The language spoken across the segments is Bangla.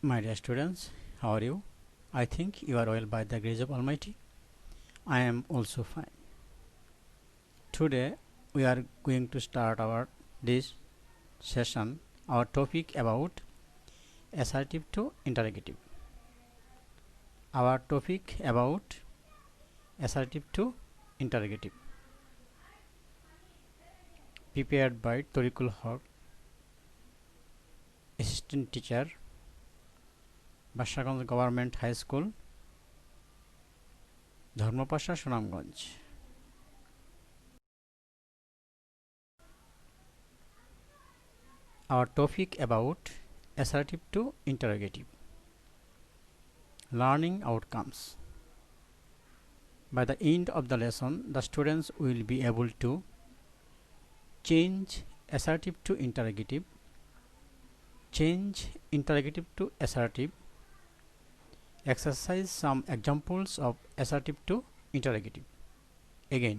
My dear students, how are you? I think you are well by the grace of Almighty. I am also fine. Today we are going to start our this session. Our topic about assertive to interrogative. Our topic about assertive to interrogative. Prepared by Torikul Haq, Assistant Teacher, Bashaganj Government High School, Dharmapasha Sunamganj. Our topic about assertive to interrogative. Learning outcomes. By the end of the lesson, the students will be able to change assertive to interrogative, change interrogative to assertive, exercise some examples of assertive to interrogative. Again,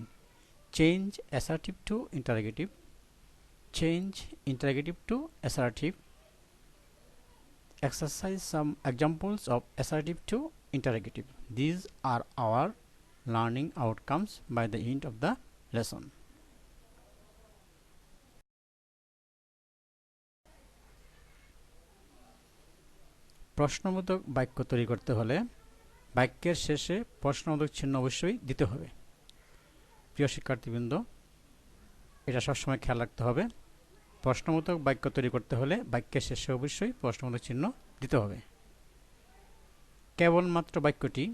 change assertive to interrogative, change interrogative to assertive, exercise some examples of assertive to interrogative. These are our learning outcomes by the end of the lesson. প্রশ্নবোধক বাক্য তৈরি করতে হলে বাক্যের শেষে প্রশ্নবোধক চিহ্ন অবশ্যই দিতে হবে। প্রিয় শিক্ষার্থীবৃন্দ, এটা সবসময় খেয়াল রাখতে হবে। প্রশ্নবোধক বাক্য তৈরি করতে হলে বাক্যের শেষে অবশ্যই প্রশ্নবোধক চিহ্ন দিতে হবে। কেবলমাত্র বাক্যটি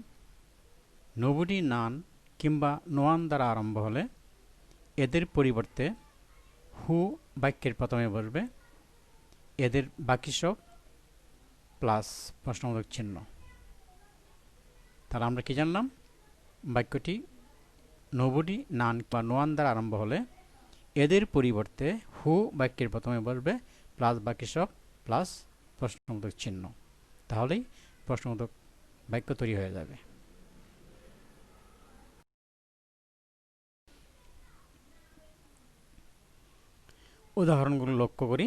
নোবডি, নান কিংবা নোয়ান দ্বারা আরম্ভ হলে এদের পরিবর্তে হু বাক্যের প্রথমে বসবে, এদের বাকি সব প্লাস প্রশ্নবোধক চিহ্ন। তাহলে আমরা কি জানলাম? বাক্যটি নোবডি, নান বা নোয়ান দ্বারা আরম্ভ হলে এদের পরিবর্তে হু বাক্যের প্রথমে বসবে, প্লাস বাকি সব প্লাস প্রশ্নবোধক চিহ্ন। তাহলেই প্রশ্নবোধক বাক্য তৈরি হয়ে যাবে। উদাহরণগুলো লক্ষ্য করি।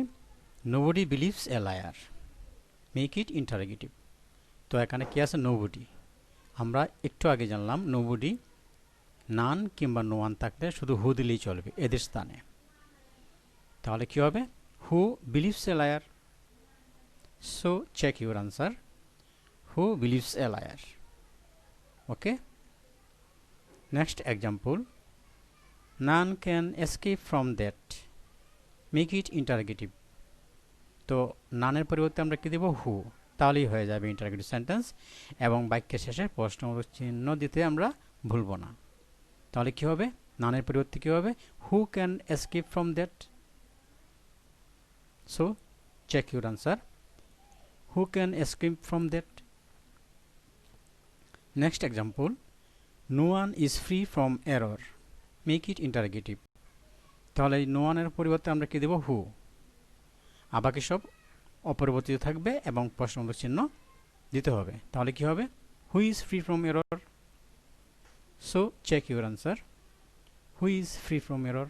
Nobody believes a liar, make it interrogative. তো এখানে কি আছে? নোবডি। আমরা একটু আগে জানলাম নোবডি, নান কিংবা নোয়ান থাকলে শুধু হু দিলেই চলবে এদের স্থানে। তাহলে কি হবে? Who believes a liar. So check your answer. Who believes a liar. Okay, next example. None can escape from that, make it interrogative. তো নানের পরিবর্তে আমরা কি দেব? হু। তাহলেই হয়ে যাবে ইন্টারোগেটিভ সেন্টেন্স, এবং বাক্যের শেষে প্রশ্নবোধক চিহ্ন দিতে আমরা ভুলব না। তাহলে কি হবে? নানের পরিবর্তে কি হবে? Who can escape from that. So check your answer. Who can escape from that. Next example. No one is free from error, make it interrogative. তাহলে এই নো ওয়ানের পরিবর্তে আমরা কি দেব? হু। আর বাকি সব অপরিবর্তিত থাকবে এবং প্রশ্নবোধক চিহ্ন দিতে হবে। তাহলে কি হবে? Who is free from error. So check your answer. Who is free from error.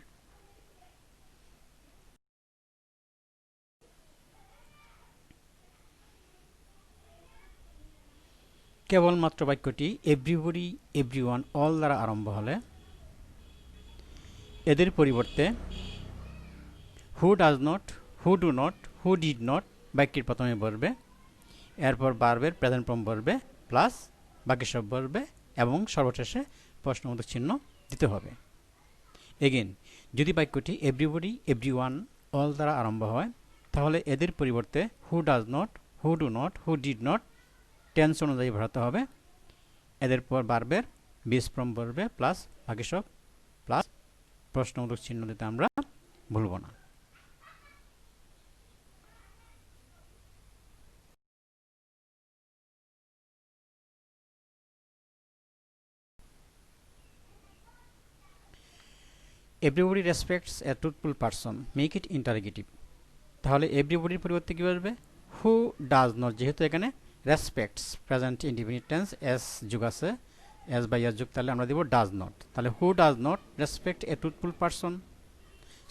কেবলমাত্র বাক্যটি এভরিবডি, এভরিওয়ান, অল দ্বারা আরম্ভ হলে এদের পরিবর্তে হু does not, who do not, who did not বাক্যের প্রথমে বসবে, এরপর ভার্বের প্রেজেন্ট ফর্ম বসবে, প্লাস বাকি সব বসবে, এবং সর্বশেষে প্রশ্নবোধক চিহ্ন দিতে হবে। এগেন, যদি বাক্যটি এভরিবডি, এভরিওয়ান, অল দ্বারা আরম্ভ হয় তাহলে এদের পরিবর্তে হু does not, who do not, who did not tense অনুযায়ী ভরাতে হবে। এদের পর ভার্বের বেস ফর্ম বসবে, প্লাস বাকি সব প্লাস প্রশ্নবোধক চিহ্ন দিতে আমরা ভুলব না। Everybody respects A truthful person, make it interrogative. তাহলে এভরিবডির পরিবর্তে কী বসবে? হু ডাজ নট। যেহেতু এখানে respects present indefinite tense, S যুগ আছে, এস বাই এস যুগ, তাহলে আমরা দেব ডাজ নট। তাহলে who does not respect a truthful person.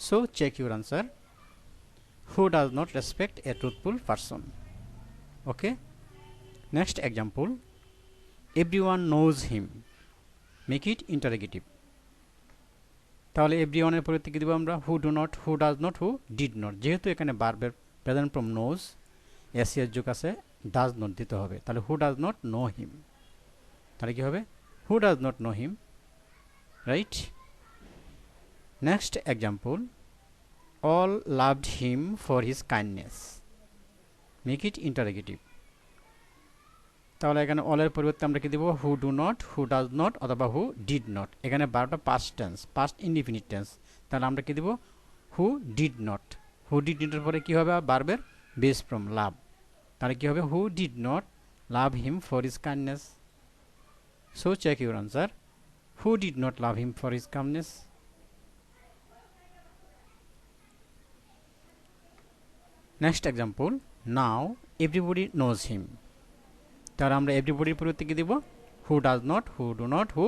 So check your answer. Who does not respect a truthful person. Okay, next example, everyone knows him, make it interrogative. তাহলে এভরিওয়ানের পরিবর্তে কি দেবো আমরা? Who do not, who does not, who did not. যেহেতু এখানে ভার্বের প্রেজেন্ট ফর্ম নোজ, এস এর যোগ আছে, ডাজ নট দিতে হবে। তাহলে who does not know him, তাহলে কি হবে? Who does not know him, right? Next example, all loved him for his kindness, make it interrogative. তাহলে এখানে অলের পরিবর্তে আমরা কি দেবো? Who do not, who does not অথবা হু ডিড নট। এখানে ভার্বটা past tense, past indefinite tense. তাহলে আমরা কি দেবো? Who did not. Who did নটের পরে কি হবে? ভার্বের বেস ফ্রম লাভ। তাহলে কি হবে? Who did not love him for his kindness. So check your answer. Who did not love him for his kindness? Next example, now everybody knows him. তাহলে আমরা এভরিবডির পরিবর্তে কি দিব? Who does not, who do not, who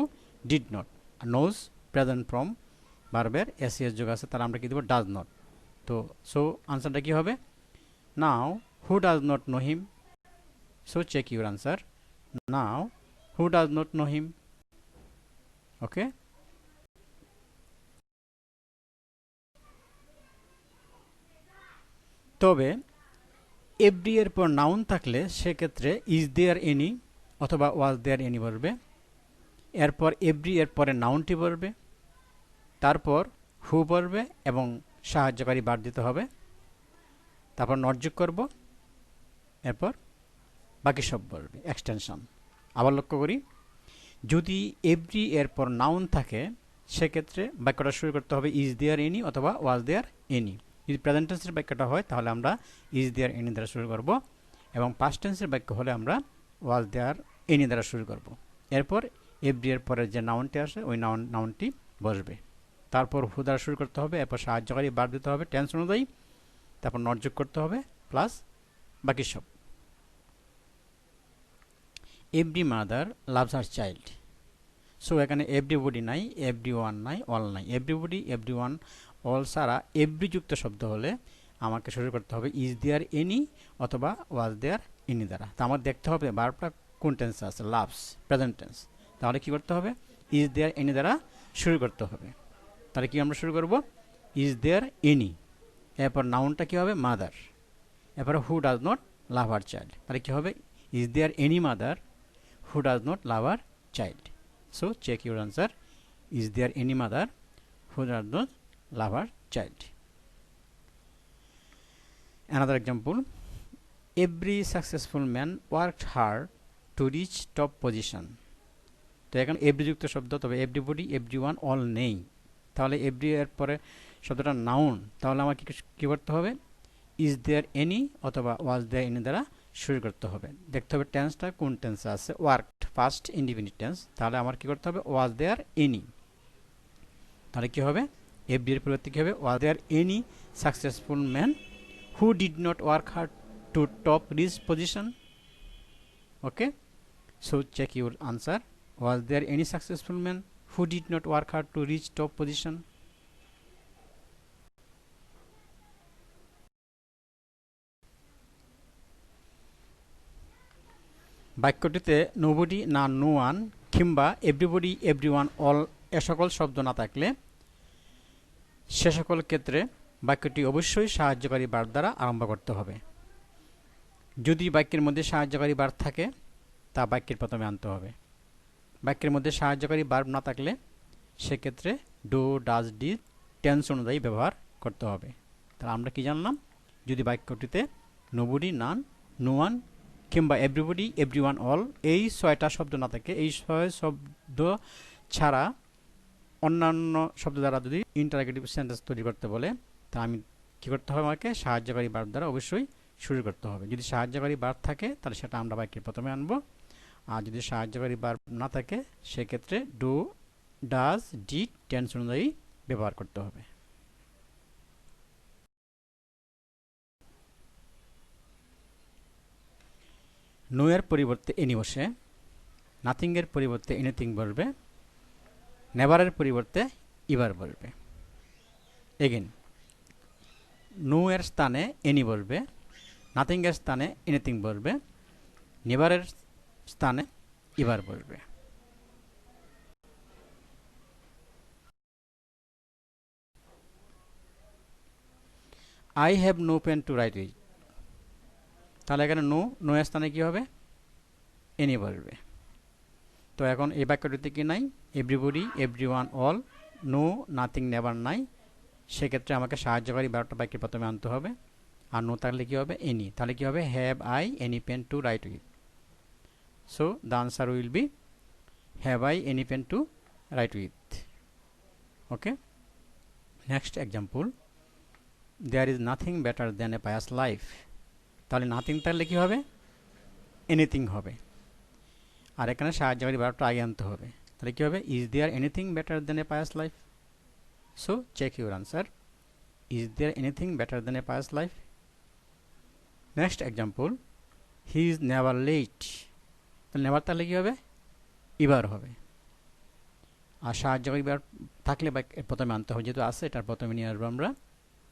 did not. আর নোজ প্রেজেন্ট ফর্ম ভার্বের এস এস যোগ আছে, তাহলে আমরা কি দিব? Does not. তো সো আনসারটা কি হবে? Now who does not know him? So check your answer. Now who does not know him? Okay. তবে এভরি এর পর নাউন থাকলে সেক্ষেত্রে ইজ দেয়ার এনি অথবা ওয়াজ দেয়ার এনি বলবে। এরপর এভরি এর পরে নাউনটি বলবে, তারপর হু বলবে এবং সাহায্যকারী বার দিতে হবে, তারপর নট যোগ করব, এরপর বাকি সব বলবে এক্সটেনশন। আবার লক্ষ্য করি, যদি এভরি এর পর নাউন থাকে সেক্ষেত্রে বাক্যটা শুরু করতে হবে ইজ দেয়ার এনি অথবা ওয়াজ দেয়ার এনি। যদি প্রেজেন্ট টেন্সের বাক্যটা হয় তাহলে আমরা ইজ দেয়ার এনি দ্বারা শুরু করব, এবং পাস্ট টেন্সের বাক্য হলে আমরা ওয়াজ দেয়ার এনি দ্বারা শুরু করব। এরপর এভরি এর পরে যে নাউনটি আসে ওই নাউনটি বসবে, তারপর হু দ্বারা শুরু করতে হবে, এরপর সাহায্যকারী বার দিতে হবে টেন্স অনুযায়ী, তারপর নট যোগ করতে হবে প্লাস বাকি সব। Every mother loves her child. So এখানে এভরিবডি নাই, এভরিওয়ান নাই, অল নাই। এভরিবডি, এভরিওয়ান, অল ছাড়া এভরি যুক্ত শব্দ হলে আমাকে শুরু করতে হবে ইজ দেয়ার এনি অথবা ওয়াজ দেয়ার এনি দ্বারা। তো আমার দেখতে হবে ভার্বটা কোন টেন্সে আছে, লাভস প্রেজেন্ট টেন্স। তাহলে কি করতে হবে? ইজ দেয়ার এনি দ্বারা শুরু করতে হবে। তাহলে কি আমরা শুরু করব? ইজ দেয়ার এনি, এরপর নাউনটা কি হবে? মাদার, এরপর who does not love her child. তাহলে কি হবে? Is there any mother who does not love her child? So check your answer. Is there any mother who does not love her child? Another example, every successful man worked hard to reach top position. তো এখানে এভরি যুক্ত শব্দ, তবে এভরিবডি, এভরিওয়ান, অল নেই। তাহলে এভরি এর পরে শব্দটা নাউন, তাহলে আমার কি করতে হবে? ইজ দেয়ার এনি অথবা ওয়াজ দেয়ার এনি দ্বারা শুরু করতে হবে। দেখতে হবে টেন্সটা কোন টেন্সে আছে, ওয়ার্কড ফার্স্ট ইনডিফিনিট টেন্স। তাহলে আমার কি করতে হবে? Was there any. তাহলে কি হবে? এভরি এর পরিবর্তে কি হবে? Was there any successful man who did not work hard to top reach position? Okay, so check your answer. Was there any successful man who did not work hard to reach top position? বাক্যটিতে নোবডি না নো ওয়ান কিংবা এভরিবডি, এভরিওয়ান, অল এ সকল শব্দ না থাকলে সে সকল ক্ষেত্রে বাক্যটি অবশ্যই সাহায্যকারী বার দ্বারা আরম্ভ করতে হবে। যদি বাক্যের মধ্যে সাহায্যকারী বার থাকে তা বাক্যের প্রথমে আনতে হবে। বাক্যের মধ্যে সাহায্যকারী বার না থাকলে সেক্ষেত্রে ডু, ডাজ, ডিড টেন্স অনুযায়ী ব্যবহার করতে হবে। তাহলে আমরা কি জানলাম? যদি বাক্যটিতে নোবডি, নান, নো ওয়ান কিংবা এভরিবডি, এভরিওয়ান, অল এই 6টা শব্দ না থাকে, এই 6 শব্দ ছাড়া অন্যান্য শব্দ দ্বারা যদি ইন্টারোগেটিভ সেন্টেন্স তৈরি করতে বলে, তা আমি কী করতে হবে? আমাকে সাহায্যকারী ভার্ব দ্বারা অবশ্যই শুরু করতে হবে। যদি সাহায্যকারী ভার্ব থাকে তাহলে সেটা আমরা বাক্যের প্রথমে আনব, আর যদি সাহায্যকারী ভার্ব না থাকে সেক্ষেত্রে ডু, ডাজ, ডিড টেন্স অনুযায়ী ব্যবহার করতে হবে। নো এর পরিবর্তে এনি বসে, নাথিং এর পরিবর্তে এনিথিং বলবে, নেভারের পরিবর্তে ইভার বলবে। এগেন, নো এর স্থানে এনি বলবে, নাথিং এর স্থানে এনিথিং বলবে, নেভারের স্থানে এবার বসবে। I have no pen to write with, তাহলে এখানে নো এর স্থানে কি হবে? এনি বসবে। তো এখন এই বাক্যটিতে কি নাই? Everybody, everyone, all, no, nothing, never নাই। সেক্ষেত্রে আমাকে সাহায্যকারী ভার্বটা বাক্যের প্রথমে আনতে হবে। আর নো থাকলে কি হবে? এনি। তাহলে কি হবে? Have I any pen to write with? So the answer will be have I any pen to write with. Okay, next example, there is nothing better than a pious life. তাহলে নাথিং থাকলে কি হবে? এনিথিং হবে। আর এখানে সাহায্যকারী ভার্বটা আগে আনতে হবে। তাহলে কি হবে? Is there anything better than a pious life? So check your answer. Is there anything better than a pious life? Next example, he is never late. তাহলে নেভার তাহলে কি হবে? এবার হবে। আর সাহায্যকারী ভার্ব থাকলে বা প্রথমে আনতে হবে, যেহেতু আছে এটার প্রথমে নিয়ে আসবো আমরা।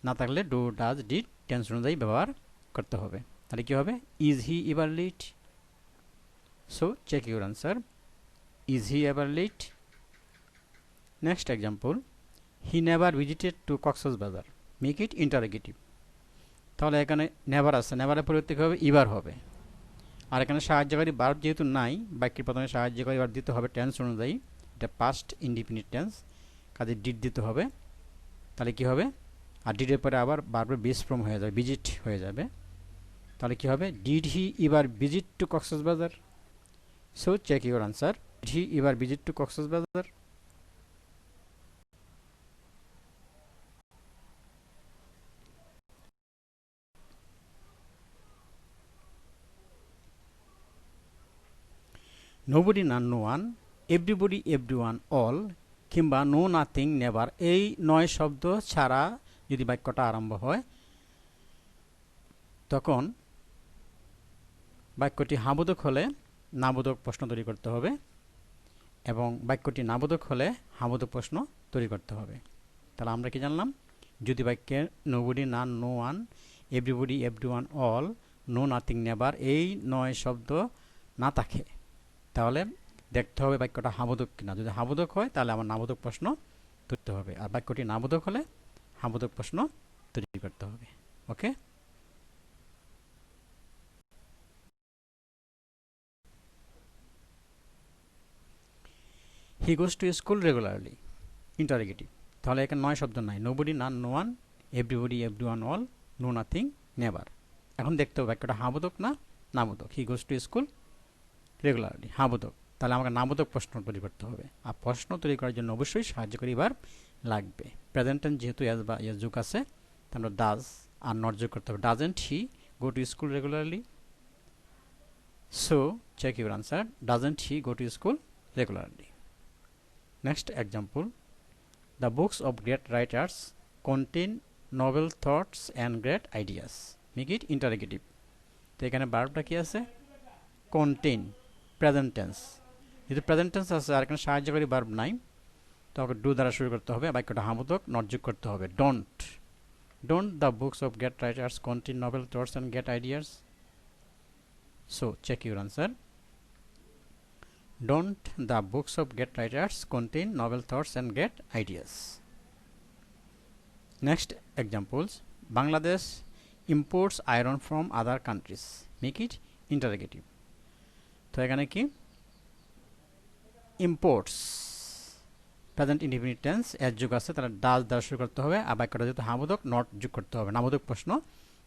না থাকলে ডু, ডাজ, ডিড টেন্স অনুযায়ী ব্যবহার করতে হবে। তাহলে কি হবে? Is he ever late? So check your answer. Is he ever late? Next example, he never visited to Cox's Bazar. Make it interrogative. তাহলে এখানে নেভার আছে, নেভারের পরিবর্তে কী হবে? এবার হবে। আর এখানে সাহায্যকারী ভার্ব যেহেতু নাই, বাক্যের প্রথমে সাহায্যকারী ভার্ব দিতে হবে টেন্স অনুযায়ী। এটা পাস্ট ইনডিফিনিট টেন্স, কাজে ডিড দিতে হবে। তাহলে কি হবে? আর ডিডের পরে আবার ভার্বের বেস ফর্ম হয়ে যাবে, ভিজিট হয়ে যাবে। তাহলে কি হবে? Did he ever visit to Cox's Bazar? So check your answer. Did he ever visit to Cox's Bazar? Nobody, none, no one, everybody, everyone, all কিংবা নো, নাথিং, নেভার এই 9 শব্দ ছাড়া যদি বাক্যটা আরম্ভ হয়, তখন বাক্যটি হাবোধক হলে নাবোধক প্রশ্ন তৈরি করতে হবে, এবং বাক্যটি নাবোধক হলে হাবোধক প্রশ্ন তৈরি করতে হবে। তাহলে আমরা কি জানলাম? যদি বাক্যে nobody, none, no one, everybody, everyone, all, no, nothing, never এই 9 শব্দ না থাকে, তাহলে দেখতে হবে বাক্যটা হাবোধক কিনা। যদি হাবোধক হয় তাহলে আমার নাবোধক প্রশ্ন তুলতে হবে, আর বাক্যটি নাবোধক হলে হাবোধক প্রশ্ন তৈরি করতে হবে। Okay, he goes to school regularly, interrogative. তাহলে এখানে 9 শব্দ নাই, nobody, none, no one, everybody, everyone, all, no, nothing, never. এখন দেখতে হবে বাক্যটা হাবোধক না নাবোধক। He goes to school regularly, হাবোধক। তাহলে আমাকে নাবোধক প্রশ্ন তৈরি করতে হবে, আর প্রশ্ন তৈরি করার জন্য অবশ্যই সাহায্যকারী ভার্ব লাগবে। প্রেজেন্ট টেন্স যেহেতু এস বা এস যুগ আছে, আমরা ডাজ আর নট যোগ করতে হবে। Doesn't he go to school regularly? So check your answer. Doesn't he go to school regularly? Next example, the books of great writers contain noble thoughts and great ideas. Make it interrogative. তো এখানে ভার্বটা কি আছে? Contain, present tense. যেহেতু প্রেজেন্ট টেন্স আছে আর এখানে সাহায্যকারী ভার্ব নাই, তো আমাকে ডু দ্বারা শুরু করতে হবে, বাক্যটা হাবোধক, নট যোগ করতে হবে। Don't, don't the books of great writers contain noble thoughts and great ideas? So check your answer. Don't the books of great writers contain novel thoughts and great ideas? Next examples, Bangladesh imports iron from other countries. Make it interrogative. তো এখানে কি? imports, present indefinite tense, S যুগ আছে, তাহলে ডাজ দ্বারা শুরু করতে হবে, আর বাক্যটা যেহেতু হাবোধক, নট যোগ করতে হবে, নাবোধক প্রশ্ন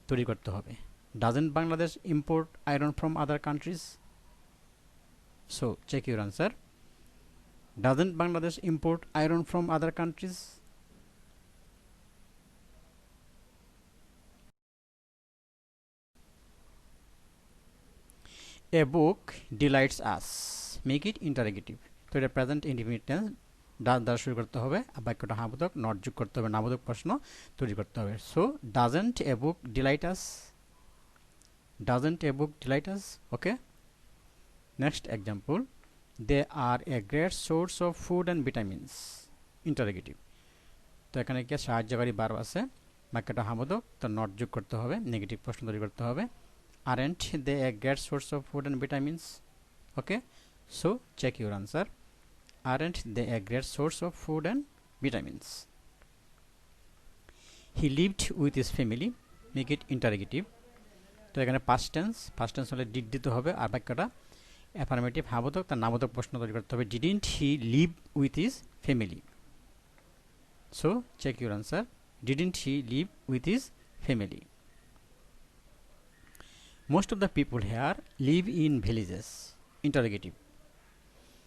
তৈরি করতে হবে। Doesn't Bangladesh import iron from other countries? So check your answer. Doesn't Bangladesh import iron from other countries? A book delights us. Make it interrogative. তো এটা প্রেজেন্ট ইনডিফিনিট টেন্স, ডাজ দ্বারা শুরু করতে হবে, আর বাক্যটা হাবোধক, নট যোগ করতে হবে, নাবোধক প্রশ্ন তৈরি করতে হবে। So doesn't a book delight us? Doesn't a book delight us? Okay, next example, they are a great source of food and vitamins, interrogative. তো এখানে কি সাহায্যকারী ভার্ব আছে, বাক্যটা হাবোধক, তো নট যোগ করতে হবে, নেগেটিভ প্রশ্ন তৈরি করতে হবে, Aren't they a great source of food and vitamins? Okay, so check your answer. Aren't they a great source of food and vitamins? He lived with his family. Make it interrogative. তো এখানে past tense হলে did দিতে হবে, আর বাক্যটা অ্যাফার্মেটিভ হাবোধক, তার নামবোধক প্রশ্ন তৈরি করতে হবে। Didn't he live with his family? So check your answer. Didn't he live with his family? Most of the people here live in villages. Interrogative.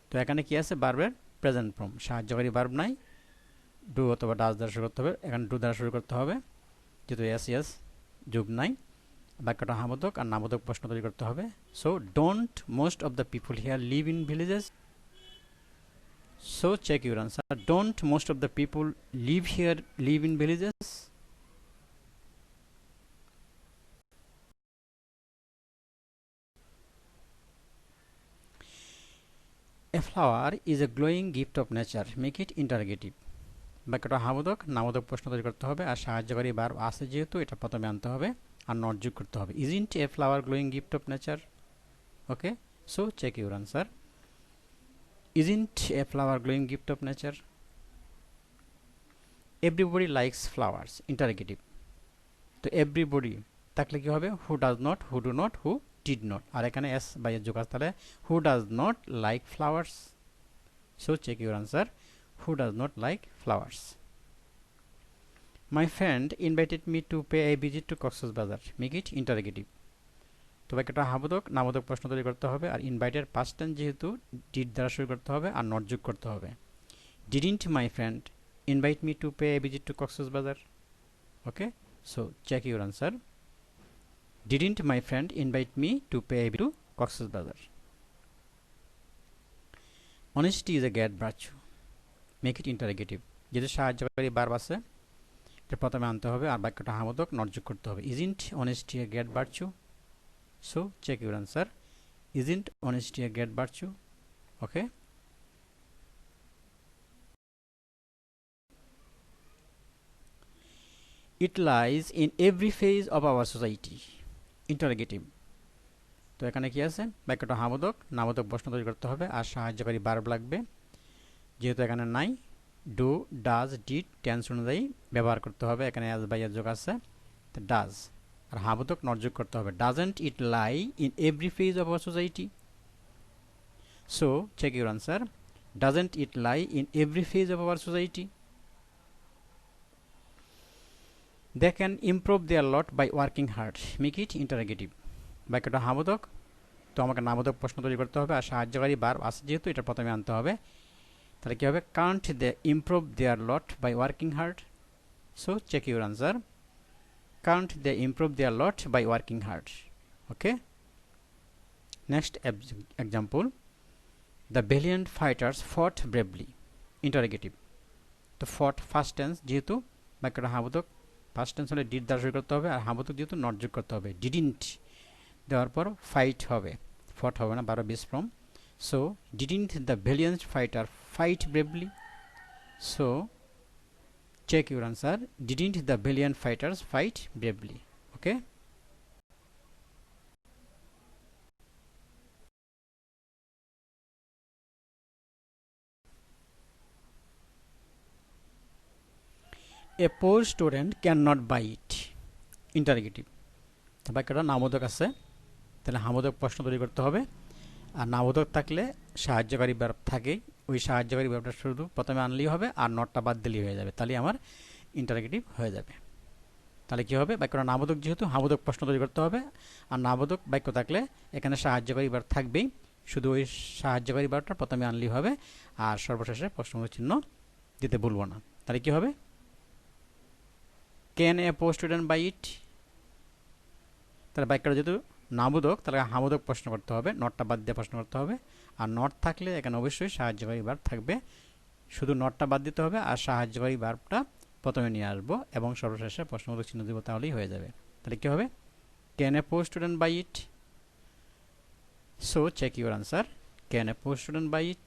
তো এখানে কি আছে? ভার্বের প্রেজেন্ট ফর্ম, সাহায্যকারী ভার্ব নাই, ডু অথবা ডাজ দ্বারা শুরু করতে হবে। এখানে ডু দ্বারা শুরু করতে হবে, যেহেতু এস যোগ নাই। বাক্যটা হাবোধক আর নামবোধক প্রশ্ন তৈরি করতে হবে। So don't most of the people here live in villages? So check your answer. Don't most of the people live in villages? A flower is a glowing gift of nature. Make it interrogative. বাক্যটা হাবোধক, নামবোধক প্রশ্ন তৈরি করতে হবে, আর সাহায্যকারী ভার্ব আছে যেহেতু এটা প্রথমে আনতে হবে আর নট যোগ করতে হবে। Isn't a flower glowing gift of nature? Okay, so check your answer. Isn't a flower glowing gift of nature? Everybody likes flowers. Interrogative. তো everybody থাকলে কি হবে? Who does not, who do not, who did not, আর এখানে s বাই যোগ আছে, তাহলে who does not like flowers? So check your answer. Who does not like flowers? My friend invited me to pay a visit to Cox's Bazar. Make it interrogative. তো বাক্যটা হাবোধক, নামবোধক প্রশ্ন তৈরি করতে হবে, আর ইনভাইটের পাস্ট টেন্স যেহেতু ডিড দ্বারা শুরু করতে হবে আর নট যোগ করতে হবে। Didn't my friend invite me to pay a visit to Cox's Bazar? Okay, so check your answer. Didn't my friend invite me to pay a visit to Cox's Bazar? Honesty is a great virtue. Make it interrogative. যেহেতু সাহায্যকারী ভার্ব আছে, এটা প্রথমে আনতে হবে, আর বাক্যটা হাবোধক, নট যোগ করতে হবে। Isn't honesty a great virtue? So check your answer. Isn't honesty a great virtue? Okay. It lies in every phase of our society. Interrogative. তো এখানে কি আছে? বাক্যটা হাবোধক, নামবোধক প্রশ্ন তৈরি করতে হবে, আর সাহায্যকারী ভার্ব লাগবে, যেহেতু এখানে নাই। ডু, ডাজ, ডিড টেন্স অনুযায়ী ব্যবহার করতে হবে। এখানে অ্যাজ বাই এর যোগ আছে, তো ডাজ, আর হাবোধক নট যোগ করতে হবে। Doesn't it lie in every phase of our society? So check your answer. Doesn't it lie in every phase of our society? They can improve their lot by working hard. Make it interrogative. বাক্যটা হাবোধক, তো আমাকে নামবোধক প্রশ্ন তৈরি করতে হবে, আর সাহায্যকারী ভার্ব আছে যেহেতু এটা প্রথমে আনতে হবে। তাহলে কি হবে? Can't they improve their lot by working hard? So check your answer. Can't they improve their lot by working hard? Okay. Next example. The valiant fighters fought bravely. Interrogative. তো fought first tense যেহেতু বাক্যটা হাবোধক, ফার্স্ট টেন্স হলে ডিড দ্বারা শুরু করতে হবে, আর হাবোধক যেহেতু নট যোগ করতে হবে। ডিডন্ট দেওয়ার পর ফাইট হবে, ফট হবে না, 12-20 form. So didn't the valiant fighter fight bravely? So check your answer. Didn't the valiant fighters fight bravely? Okay. A poor student cannot buy it. Interrogative. বাক্যটা নামবোধক আছে, তাহলে হাবোধক প্রশ্ন তৈরি করতে হবে, আর নামবোধক থাকলে সাহায্যকারী ভার্ব থাকে, ওই সাহায্যকারী ভার্বটা শুধু প্রথমে আনলেই হবে, আর নটটা বাদ দিলেই হয়ে যাবে, তাহলে আমার ইন্টারোগেটিভ হয়ে যাবে। তাহলে কি হবে? বাক্যটা নামবোধক যেহেতু হাবোধক প্রশ্ন তৈরি করতে হবে, আর নামবোধক বাক্য থাকলে এখানে সাহায্যকারী ভার্ব থাকবেই, শুধু ওই সাহায্যকারী ভার্বটা প্রথমে আনলেই হবে, আর সর্বশেষে প্রশ্নবোধক চিহ্ন দিতে ভুলবো না। তাহলে কি হবে? Can a poor student buy it? তাহলে বাক্যটা যেহেতু নামবোধক, তাহলে হাবোধক প্রশ্ন করতে হবে, নটটা বাদ দিয়ে প্রশ্ন করতে হবে, আর নট থাকলে এখানে অবশ্যই সাহায্যকারী ভার্ব থাকবে, শুধু নটটা বাদ দিতে হবে, আর সাহায্যকারী ভার্বটা প্রথমে নিয়ে আসবো, এবং সর্বশেষে প্রশ্নবোধক চিহ্ন দিব, তাহলেই হয়ে যাবে। তাহলে কি হবে? Can a poor student buy it? So check your answer. Can a poor student buy it?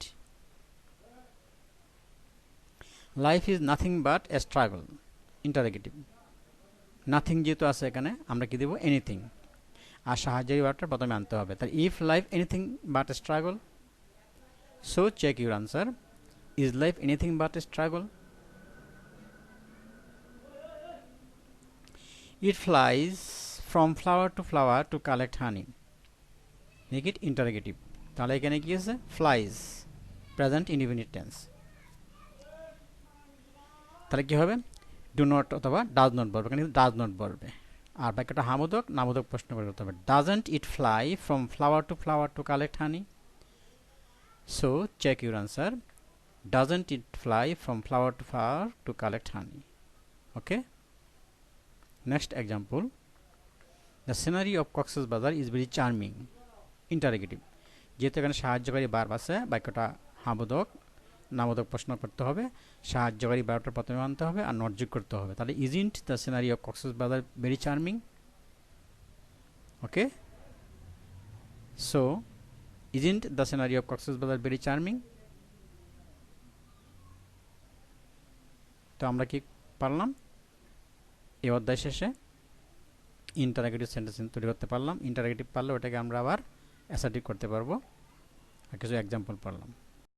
Life is nothing but a struggle. Interrogative. Nothing যেহেতু আছে এখানে, আমরা কি দেব? এনিথিং। আর সাহায্যকারী ভার্বটা প্রথমে আনতে হবে। তাহলে if life anything but struggle, so check your answer. Is life anything but struggle? It flies from flower to collect honey. Make it interrogative. তাহলে এখানে কি আছে? Flies, present indefinite tense. তাহলে কি হবে? ডু নট অথবা ডাজ নট বলবে, এখানে ডাজ নট বলবে। আর বাক্যটা হামোদক নামোদক প্রশ্ন করে করতে হবে। Doesn't it fly from flower to collect honey? So check your answer. Doesn't it fly from flower to collect honey? Okay. Next example, the scenery of Cox's Bazar is very charming. Interrogative. যেহেতু এখানে সাহায্যকারী ভার্ব আছে, বাক্যটা হাবোধক নামোদক প্রশ্ন করতে হবে, সাহায্যকারী ভার্বটা প্রথমে আনতে হবে আর নট যোগ করতে হবে। তাহলে isn't the scenery of Cox's Bazar very charming? Okay, so isn't the scenery of Cox's Bazar very charming? তো আমরা কি পারলাম এই অধ্যায় শেষে? ইন্টারোগেটিভ সেন্টেন্স তৈরি করতে পারলাম। ইন্টারোগেটিভ পারলে ওটাকে আমরা আবার অ্যাসার্টিভ করতে পারবো। আর কিছু এক্সাম্পল পারলাম।